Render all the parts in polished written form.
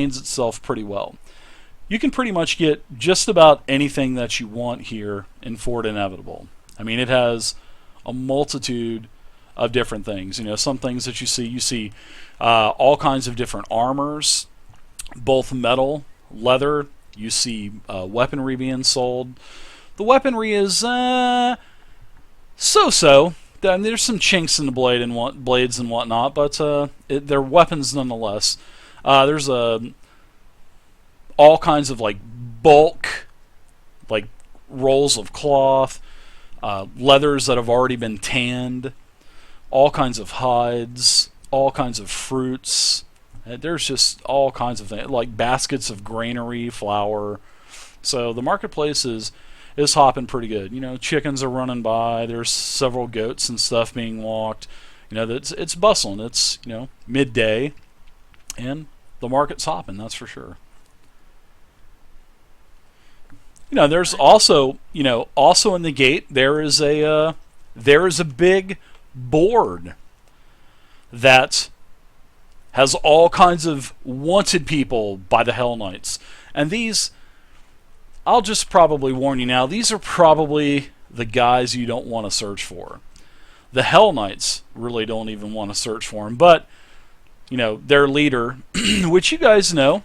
itself pretty well. You can pretty much get just about anything that you want here in Fort Inevitable. I mean, it has a multitude of different things. Some things that you see all kinds of different armors, both metal, leather. You see weaponry being sold. The weaponry is so-so. There's some chinks in the blades and whatnot, but they're weapons nonetheless. There's all kinds of bulk, like rolls of cloth, leathers that have already been tanned, all kinds of hides, all kinds of fruits. There's just all kinds of things, like baskets of granary, flour. So the marketplace is hopping pretty good. Chickens are running by. There's several goats and stuff being walked. It's bustling. It's midday, and the market's hopping. That's for sure. There's also in the gate there is a big board that has all kinds of wanted people by the Hell Knights. And these, I'll just probably warn you now, these are probably the guys you don't want to search for. The Hell Knights really don't even want to search for them, but their leader, which you guys know,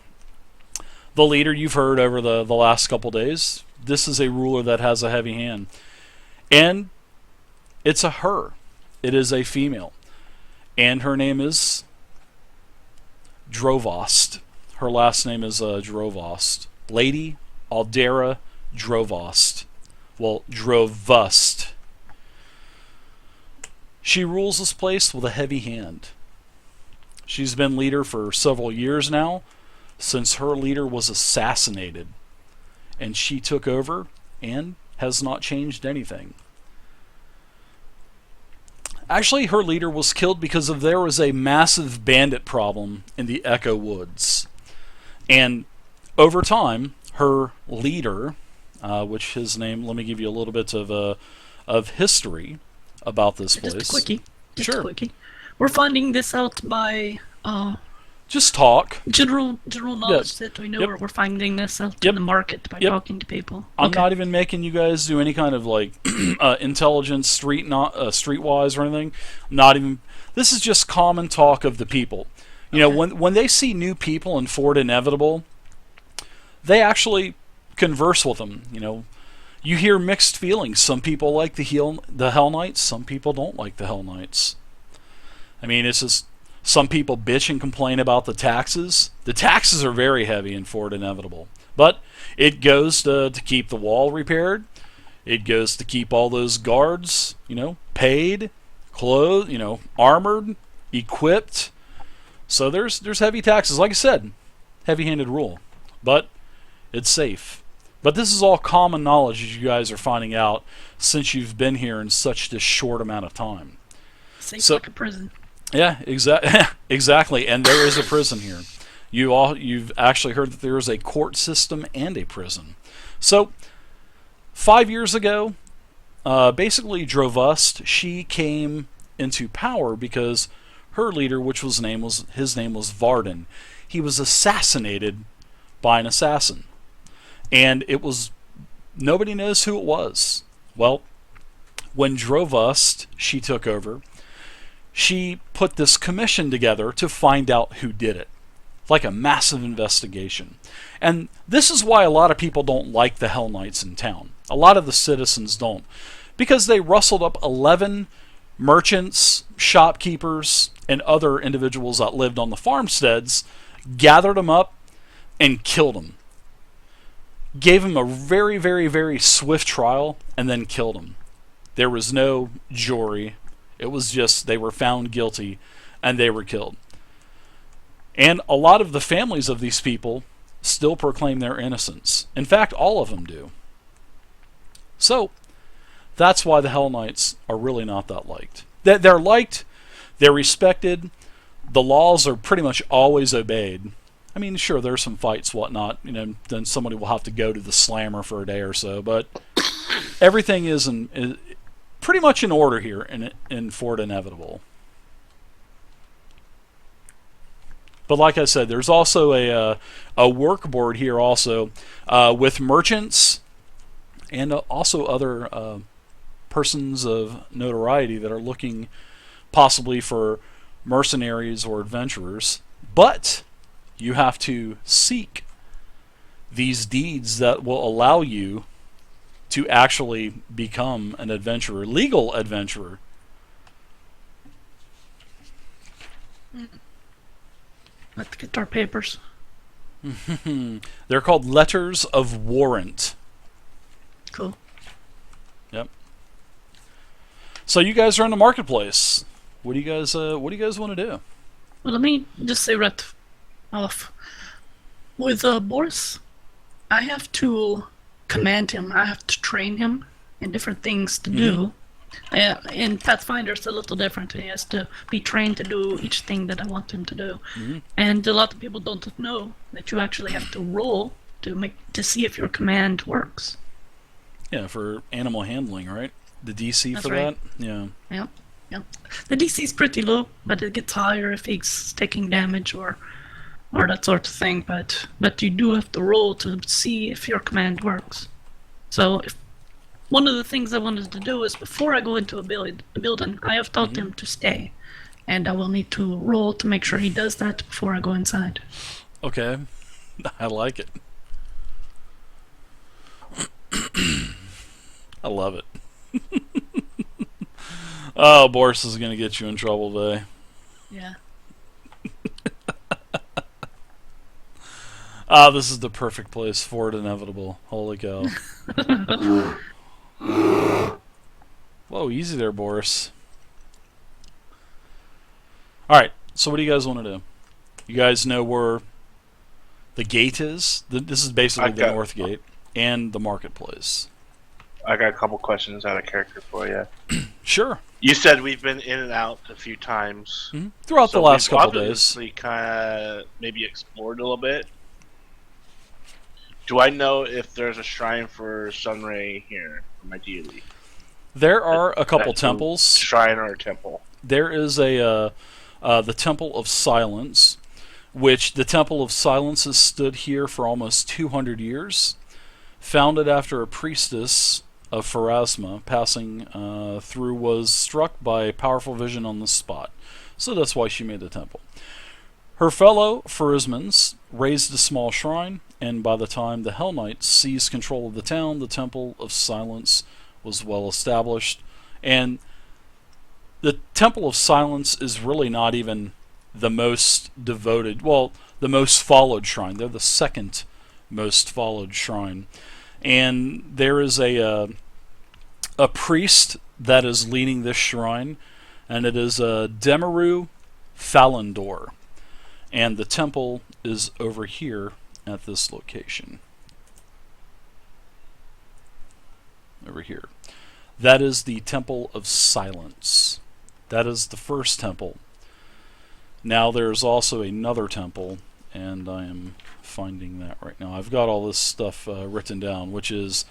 the leader you've heard over the last couple days, this is a ruler that has a heavy hand. And it's a her. It is a female. And her name is Drovost. Her last name is Drovost. Lady Aldera Drovost. Well, Drovust. She rules this place with a heavy hand. She's been leader for several years now, since her leader was assassinated. And she took over and has not changed anything. Actually, her leader was killed because there was a massive bandit problem in the Echo Woods. And over time, her leader, which his name, let me give you a little bit of history about this place. Just a quickie. Sure. A quickie. We're finding this out by just talk. General knowledge that we know. Yep. We're finding this out in the market by talking to people. I'm not even making you guys do any kind of intelligence streetwise or anything. Not even. This is just common talk of the people. When they see new people in Fort Inevitable, they actually converse with them. You hear mixed feelings. Some people like the Hell Knights. Some people don't like the Hell Knights. I mean, it's just. Some people bitch and complain about the taxes. The taxes are very heavy in Fort Inevitable. But it goes to keep the wall repaired. It goes to keep all those guards, paid, clothed, armored, equipped. So there's heavy taxes. Like I said, heavy-handed rule. But it's safe. But this is all common knowledge as you guys are finding out since you've been here in such a short amount of time. Safe like a prison. Yeah, exactly. And there is a prison here. You've actually heard that there is a court system and a prison. So, 5 years ago, basically Drovust, she came into power because her leader, his name was Varden, he was assassinated by an assassin. And nobody knows who it was. Well, when Drovust, she took over, she put this commission together to find out who did it. Like a massive investigation. And this is why a lot of people don't like the Hell Knights in town. A lot of the citizens don't. Because they rustled up 11 merchants, shopkeepers, and other individuals that lived on the farmsteads, gathered them up, and killed them. Gave them a very, very, very swift trial, and then killed them. There was no jury. It was just they were found guilty and they were killed. And a lot of the families of these people still proclaim their innocence. In fact, all of them do. So, that's why the Hell Knights are really not that liked. They're liked, they're respected, the laws are pretty much always obeyed. I mean, sure, there's some fights, whatnot, then somebody will have to go to the slammer for a day or so, but everything is pretty much in order here in Fort Inevitable. But like I said, there's also a work board here also with merchants and also other persons of notoriety that are looking possibly for mercenaries or adventurers. But you have to seek these deeds that will allow you to actually become an adventurer, legal adventurer. Let's get our papers. They're called letters of warrant. Cool. Yep. So you guys are in the marketplace. What do you guys want to do? Well, let me just say right off. With Boris, I have to command him. I have to train him in different things to do. In Pathfinder, it's a little different. He has to be trained to do each thing that I want him to do. And a lot of people don't know that you actually have to roll to see if your command works. Yeah, for animal handling, right? The DC That's for right. that? Yeah. Yep. The DC is pretty low, but it gets higher if he's taking damage or that sort of thing. But you do have to roll to see if your command works. So one of the things I wanted to do is before I go into a building, I have taught him to stay, and I will need to roll to make sure he does that before I go inside. Okay. I like it. I love it. Oh, Boris is going to get you in trouble today. Yeah. This is the perfect place for it, inevitable. Holy cow. Whoa, easy there, Boris. Alright, so what do you guys want to do? You guys know where the gate is? This is basically the north gate and the marketplace. I got a couple questions out of character for you. Sure. You said we've been in and out a few times. Throughout the last couple days. Obviously kind of maybe explored a little bit. Do I know if there's a shrine for Sunray here, for my deity? There are a couple temples. Shrine or a temple? There is the Temple of Silence, which the Temple of Silence has stood here for almost 200 years. Founded after a priestess of Pharasma passing through was struck by powerful vision on the spot. So that's why she made the temple. Her fellow Pharismans raised a small shrine, and by the time the Hell Knights seized control of the town, the Temple of Silence was well established. And the Temple of Silence is really not even the most devoted, well, the most followed shrine. They're the second most followed shrine. And there is a priest that is leading this shrine, and it is Demaru Falandor. And the temple is over here at this location. Over here. That is the Temple of Silence. That is the first temple. Now there's also another temple, and I am finding that right now. I've got all this stuff written down, which is,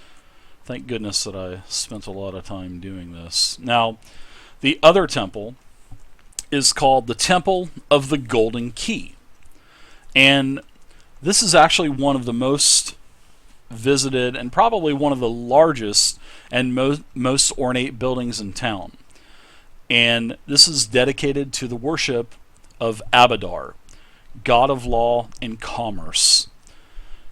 thank goodness that I spent a lot of time doing this. Now, the other temple is called the Temple of the Golden Key. And this is actually one of the most visited and probably one of the largest and most ornate buildings in town. And this is dedicated to the worship of Abadar, god of law and commerce.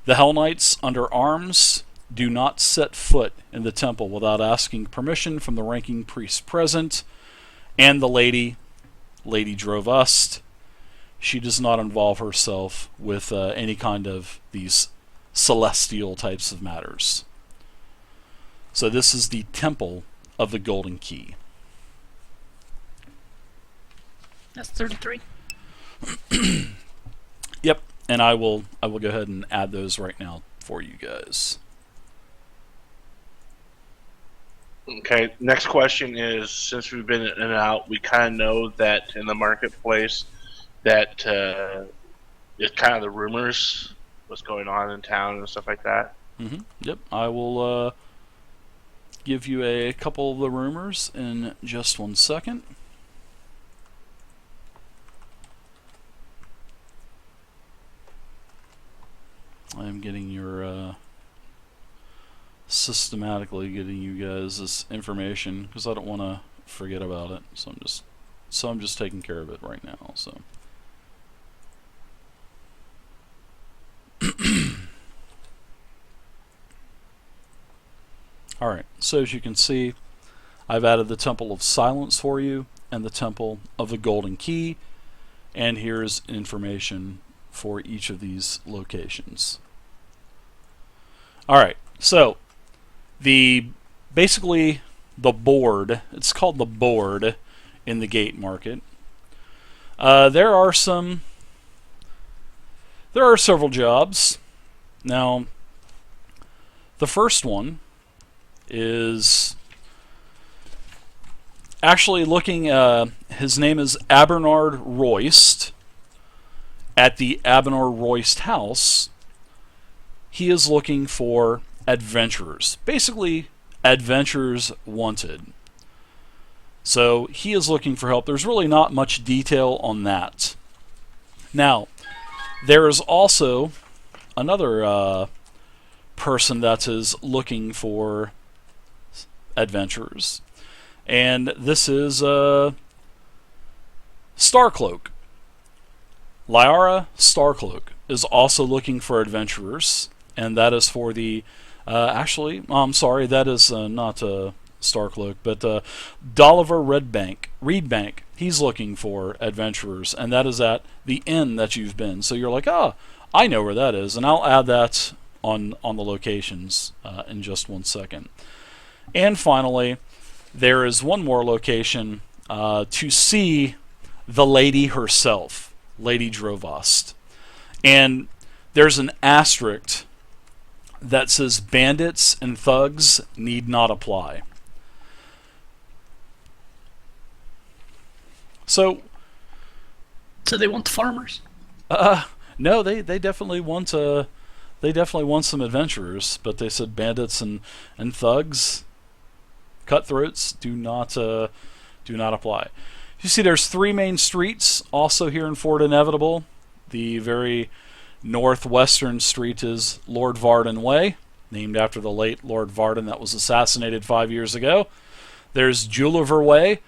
The Hell Knights under arms do not set foot in the temple without asking permission from the ranking priest present and the Lady Drovust. She does not involve herself with any kind of these celestial types of matters. So this is the Temple of the Golden Key. That's 33. Yep, and I will go ahead and add those right now for you guys. Okay, next question is, since we've been in and out, we kind of know that in the marketplace that it's kind of the rumors, what's going on in town and stuff like that. Yep, I will give you a couple of the rumors in just 1 second. I am getting your systematically getting you guys this information because I don't want to forget about it. So I'm just taking care of it right now. So. Alright, so as you can see, I've added the Temple of Silence for you and the Temple of the Golden Key, and here's information for each of these locations. Alright, so basically the board, it's called the board in the gate market. There are several jobs. Now, the first one is actually looking, his name is Abernard Royst, at the Abernard Royst house. He is looking for adventurers, basically adventurers wanted. So he is looking for help. There's really not much detail on that. Now, there is also another person that is looking for adventurers, and this is Starcloak. Lyara Starcloak is also looking for adventurers, and that is for the actually, I'm sorry, that is not Starcloak, but Dolliver Reedbank. He's looking for adventurers, and that is at the inn that you've been. So you're like, I know where that is, and I'll add that on the locations in just 1 second. And finally, there is one more location to see the lady herself, Lady Drovost. And there's an asterisk that says bandits and thugs need not apply. So they want farmers. No, they definitely want some adventurers, but they said bandits and thugs, cutthroats do not apply. You see, there's 3 main streets also here in Fort Inevitable. The very northwestern street is Lord Varden Way, named after the late Lord Varden that was assassinated 5 years ago. There's Juliver Way,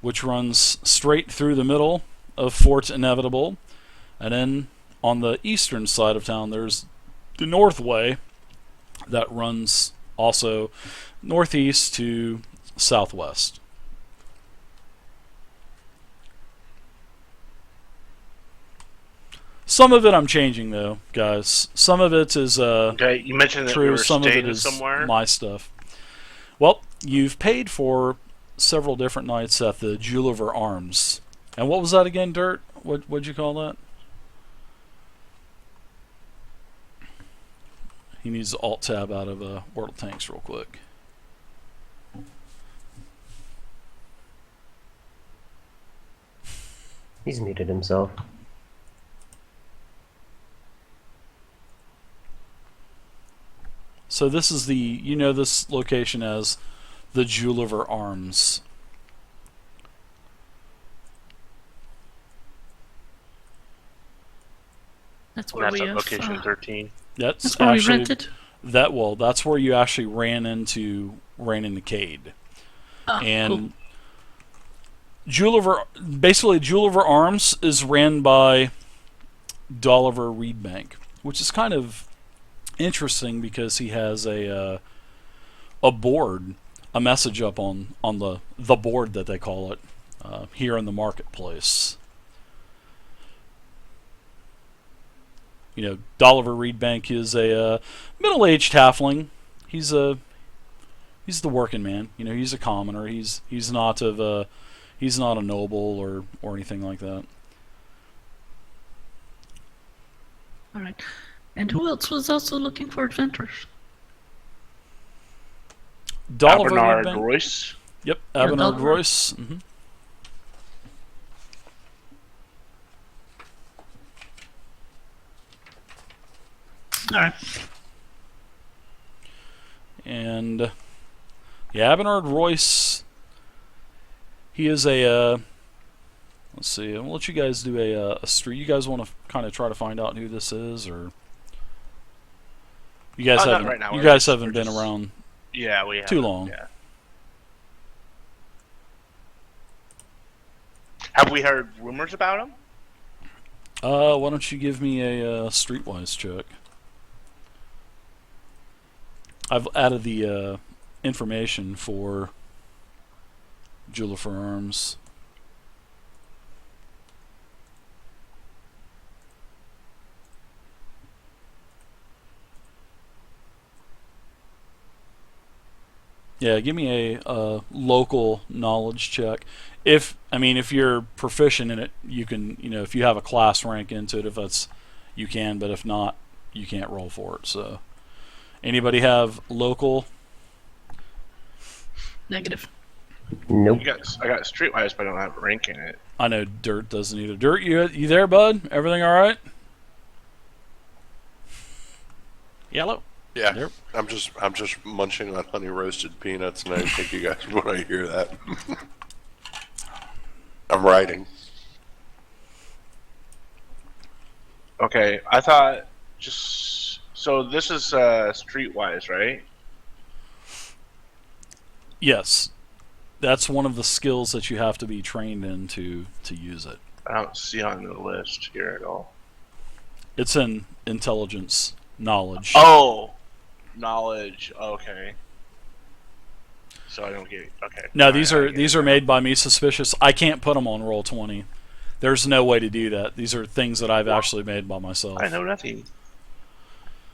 which runs straight through the middle of Fort Inevitable. And then on the eastern side of town, there's the North Way that runs also northeast to southwest. Some of it I'm changing, though, guys. Some of it is okay, you mentioned that true. you were Some of it staying is somewhere. my stuff. Well, you've paid for several different nights at the Juliver Arms. And what was that again, Dirt? What'd you call that? He needs to Alt-Tab out of World of Tanks real quick. He's muted himself. So this is this location as the Juliver Arms. That's And where that's we at have, location 13. That's where we rented. That's where you actually ran into Cade. And cool. Juliver Arms is ran by Dolliver Reedbank, which is kind of interesting because he has a board, a message up on the board that they call it here in the marketplace. Dolliver Reedbank is a middle-aged halfling. He's the working man. He's a commoner. He's not a noble or anything like that. All right. And who else was also looking for adventurers? Dolliver Bernard Reedbank. Royce. Yep, Yeah, Abernard Dolliver. Royce. Mm-hmm. All right. And Abernard Royce, he is a let's see, I'll let you guys do a street. You guys want to kind of try to find out who this is, or You guys not haven't. right now. You We're guys just- haven't we're been just- around. Yeah, we Too haven't, long. Yeah. Have we heard rumors about him? Why don't you give me a streetwise check? I've added the information for Jeweler for Arms. Yeah, give me a local knowledge check. If you're proficient in it, you can, if you have a class rank into it, if that's, you can, but if not, you can't roll for it. So, anybody have local? Negative. Nope. I got Streetwise, but I don't have a rank in it. I know Dirt doesn't either. Dirt, you there, bud? Everything all right? Yellow. Yeah, Yep. I'm just munching on honey roasted peanuts, and I think you guys want to hear that. I'm writing. Okay, I thought so. This is Streetwise, right? Yes, that's one of the skills that you have to be trained in to use it. I don't see on the list here at all. It's in intelligence knowledge. Oh, knowledge. Okay. So I don't get. Okay. No, All these right, I are get these it are now. made by me suspicious. I can't put them on Roll20. There's no way to do that. These are things that I've actually made by myself. I know nothing.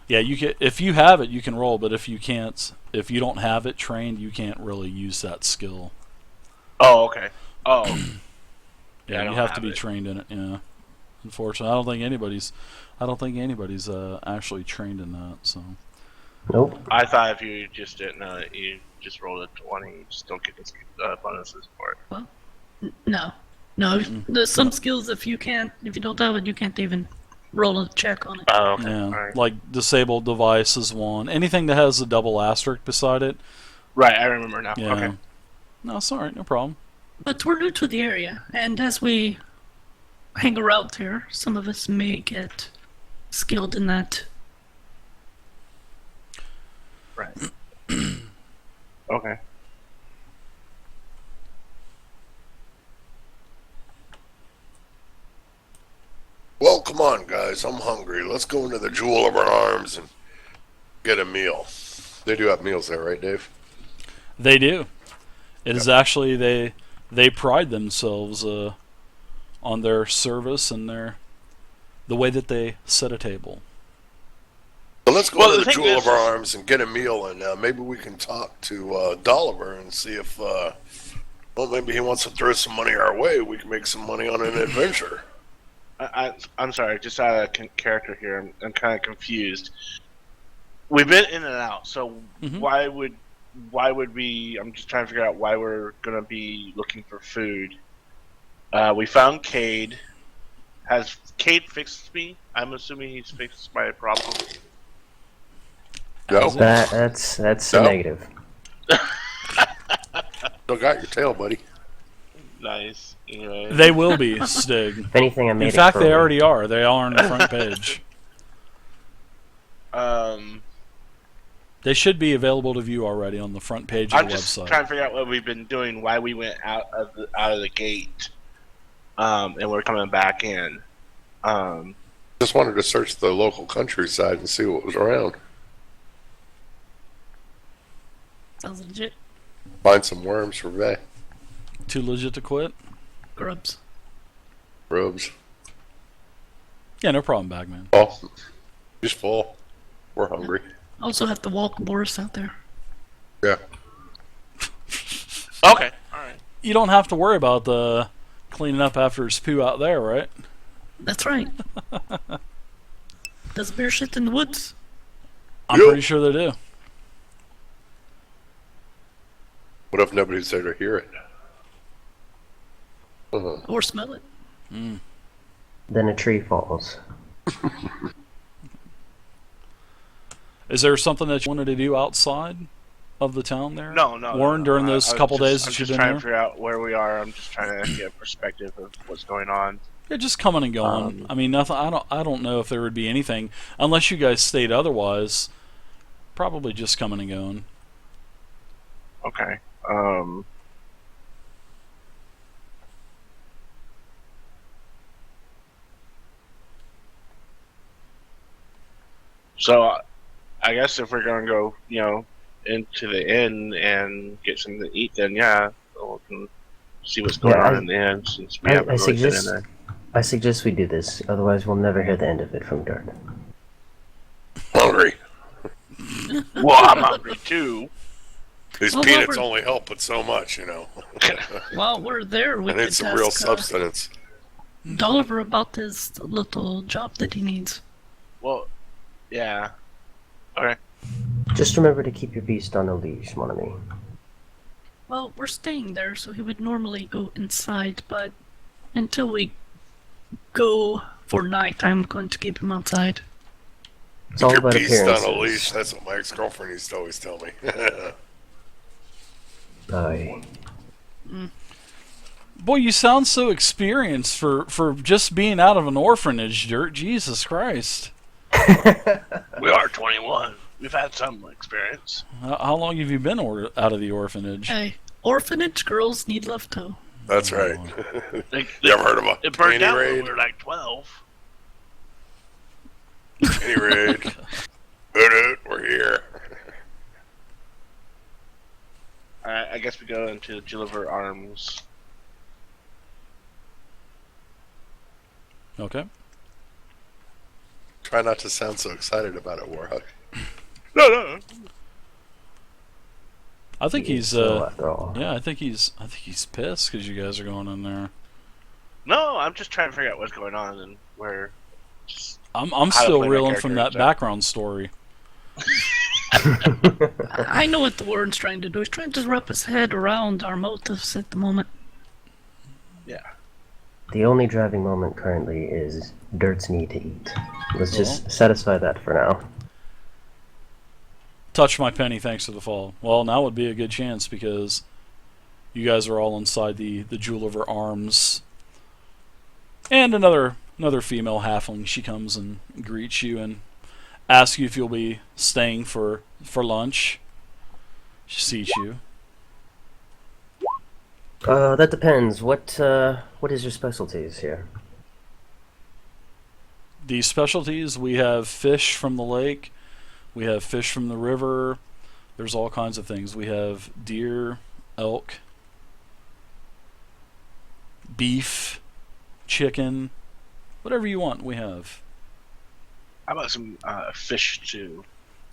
Yeah, you can. If you have it, you can roll. But if you can't, if you don't have it trained, you can't really use that skill. Oh, okay. Oh, Yeah, I you don't have to have be it. trained in it. Yeah, unfortunately, I don't think anybody's actually trained in that. So Nope. I thought if you just didn't know it, you just rolled a 20. You just don't get the bonuses for it. No. There's some skills if you don't have it, you can't even roll a check on it. Oh, okay. yeah, All right. like disabled device is one. Anything that has a double asterisk beside it. Right, I remember now. Yeah. Okay. No, it's all right. No problem. But we're new to the area, and as we hang around here, some of us may get skilled in that. Right. Okay. Well, come on, guys. I'm hungry. Let's go into the Jewel of our Arms and get a meal. They do have meals there, right, Dave? They do. It is actually they pride themselves on their service and the way that they set a table. So let's go Well, to the the thing Jewel is- of our Arms and get a meal, and maybe we can talk to Dolliver and see if, maybe he wants to throw some money our way. We can make some money on an adventure. I'm sorry, just out of character here. I'm kind of confused. We've been in and out, so Mhm. why would we? I'm just trying to figure out why we're gonna be looking for food. We found Cade. Has Cade fixed me? I'm assuming he's fixed my problem. No, That's a No. negative. still got your tail, buddy. Nice. Anyway. They will be, Stig. If anything, I made In it fact, they curly. already are. They are on the front page. They should be available to view already on the front page of I'm the just website. trying to figure out what we've been doing, why we went out of the gate, and we're coming back in. Just wanted to search the local countryside and see what was around. Sounds legit. Find some worms for Vay. Too legit to quit? Grubs. Robes. Yeah, no problem, Bagman. Oh, he's full. We're hungry. Also have to walk Boris out there. Yeah. Okay. All right. You don't have to worry about the cleaning up after his poo out there, right? That's right. Does bear shit in the woods? I'm Yep. pretty sure they do. What if nobody's there to hear it? Or smell it? Then a tree falls. Is there something that you wanted to do outside of the town there? No. Warren, during I those was couple just- days I'm that you've just been trying here? to figure out where we are. I'm just trying to get a perspective of what's going on. Yeah, just coming and going. I mean, nothing. I don't know if there would be anything unless you guys state otherwise. probably just coming and going. Okay. So I guess if we're gonna go, into the inn and get something to eat, then yeah, we can see what's going on in the inn since we haven't really been in there. I suggest we do this. Otherwise, we'll never hear the end of it from Dart. Hungry. Well, I'm hungry too. These Well, peanuts Robert- only help with so much, While we're there, we I could need some real ask substance. Dolliver about his little job that he needs. Well, yeah. Okay. Just remember to keep your beast on a leash, mon ami. Well, we're staying there, so he would normally go inside, but until we go for night, I'm going to keep him outside. It's all Keep your about beast on appearances. a leash. That's what my ex-girlfriend used to always tell me. Aye. Boy, you sound so experienced for just being out of an orphanage, Dirt. Jesus Christ. We are 21. We've had some experience. How long have you been out of the orphanage? Hey, orphanage girls need love too. That's right. You ever heard of a It burned panty down when raid? we were like 12. Panty raid. Hoot, we're here. Alright, I guess we go into the Gilliver Arms. Okay. Try not to sound so excited about it, Warhawk. No. I think he's So, after all. yeah, I think he's pissed because you guys are going in there. No, I'm just trying to figure out what's going on and where. I'm How to still play my reeling from that character, background story. I know what the Warden's trying to do. He's trying to wrap his head around our motives at the moment. Yeah. The only driving moment currently is Dirt's need to eat. Let's just satisfy that for now. Touch my penny, thanks to the fall. Well, now would be a good chance because you guys are all inside the Gulliver Arms. And another female halfling, she comes and greets you and asks you if you'll be staying for lunch. She sees you. That depends. What is your specialties here? The specialties, we have fish from the lake, we have fish from the river, there's all kinds of things. We have deer, elk, beef, chicken, whatever you want, we have. How about some fish too?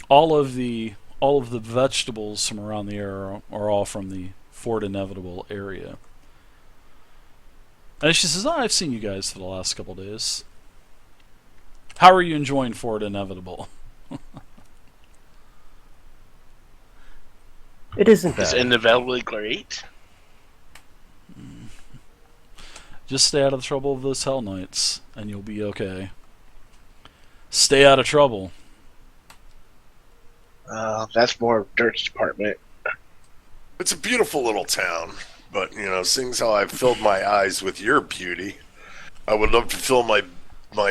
All of the vegetables from around the area are all from the Fort Inevitable area. And she says, I've seen you guys for the last couple days. How are you enjoying Fort Inevitable? It isn't It's bad. inevitably great. Just stay out of the trouble of those Hell Knights, and you'll be okay. Stay out of trouble. That's more of Dirt's department. It's a beautiful little town, but, seeing as how I've filled my eyes with your beauty, I would love to fill my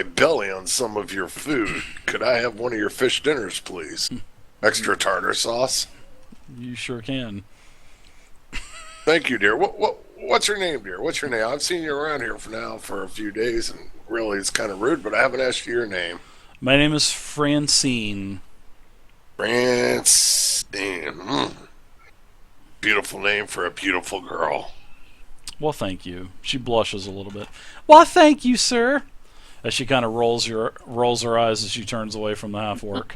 belly on some of your food. Could I have one of your fish dinners, please? Extra tartar sauce? You sure can. Thank you, dear. What's your name, dear? What's your name? I've seen you around here for a few days, and really it's kind of rude, but I haven't asked you your name. My name is Francine. Francine. Beautiful name for a beautiful girl. Well, thank you. She blushes a little bit. Well, thank you, sir. As she kind of rolls her eyes as she turns away from the half orc.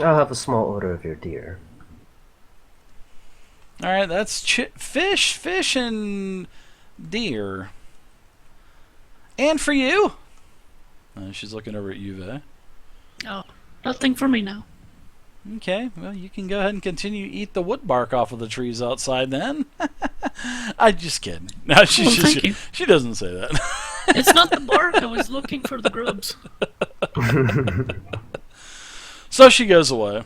I'll have a small order of your deer. All right, that's fish, and deer. And for you. She's looking over at you, Vay. Oh, nothing for me now. Okay, well, you can go ahead and continue to eat the wood bark off of the trees outside then. I'm just kidding. No, Thank you. she doesn't say that. It's not the bark. I was looking for the grubs. So she goes away.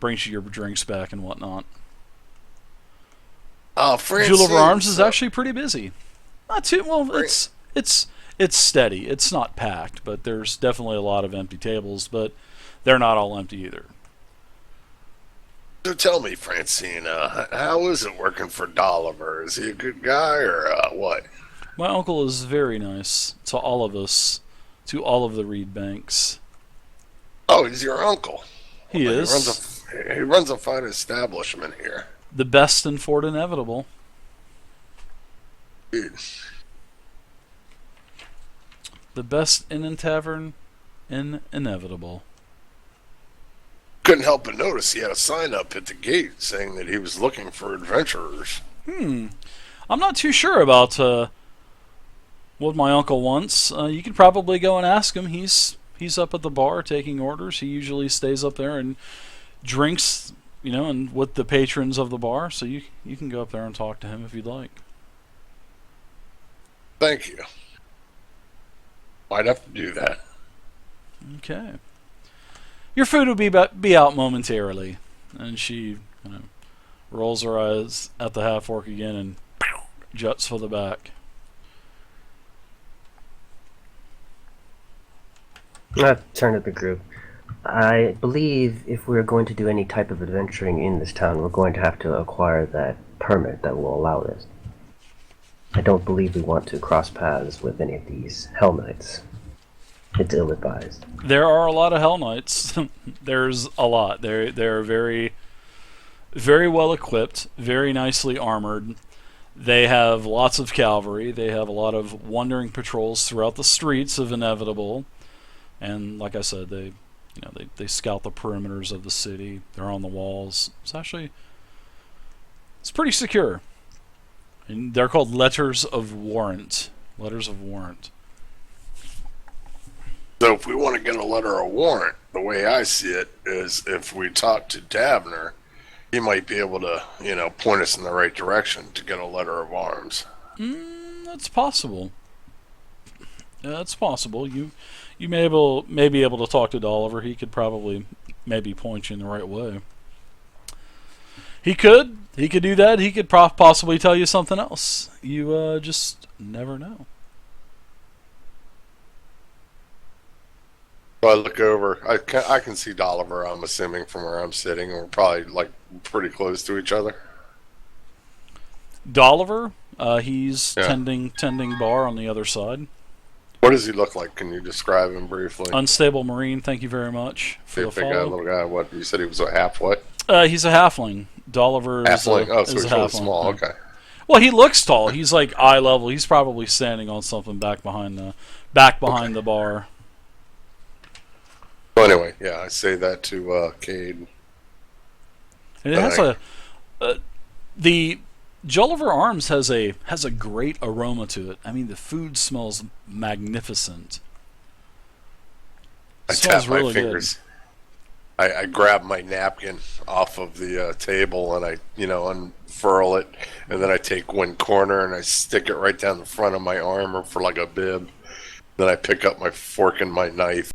Brings you your drinks back and whatnot. Francine. Jewel of Arms is actually pretty busy. Not too well. It's it's steady. It's not packed, but there's definitely a lot of empty tables, but they're not all empty either. So tell me, Francine, how is it working for Dolliver? Is he a good guy or what? My uncle is very nice to all of us, to all of the Reed Banks. Oh, he's your uncle. He Well, is he runs a fine establishment here. the best in Fort Inevitable. Dude, The best inn and tavern in Inevitable. couldn't help but notice he had a sign up at the gate saying that he was looking for adventurers. I'm not too sure about what my uncle wants. You could probably go and ask him. He's up at the bar taking orders. He usually stays up there and drinks, and with the patrons of the bar. So you can go up there and talk to him if you'd like. Thank you. Might have to do that. Okay. Your food will be out momentarily. And she rolls her eyes at the half orc again and juts for the back. I turn to the group. I believe if we're going to do any type of adventuring in this town, we're going to have to acquire that permit that will allow this. I don't believe we want to cross paths with any of these Hell Knights. It's ill-advised. There are a lot of Hell Knights. There's a lot. They're very, very well equipped, very nicely armored. They have lots of cavalry. They have a lot of wandering patrols throughout the streets of Inevitable. And like I said, they scout the perimeters of the city. They're on the walls. It's pretty secure. And they're called letters of warrant. Letters of warrant. So if we want to get a letter of warrant, the way I see it is if we talk to Davner, he might be able to, point us in the right direction to get a letter of arms. That's possible. That's possible. You may be able to talk to Dolliver. He could probably maybe point you in the right way. He could do that. He could possibly tell you something else. You just never know. So I look over. I can see Dolliver, I'm assuming, from where I'm sitting. We're probably pretty close to each other. Dolliver, he's Yeah. tending bar on the other side. What does he look like? Can you describe him briefly? Unstable Marine. Thank you very much for the Big guy, follow. little guy. What you said he was a half what? He's a halfling. Dolliver is Halfling. a So he's halfling. really small. Okay. Well, he looks tall. He's like eye level. He's probably standing on something back behind the bar. So anyway, yeah, I say that to Cade. And it has the Jolliver Arms has a great aroma to it. I mean, the food smells magnificent. I Smells tap my really good. fingers. I grab my napkin off of the table and I, unfurl it, and then I take one corner and I stick it right down the front of my armor for like a bib. Then I pick up my fork and my knife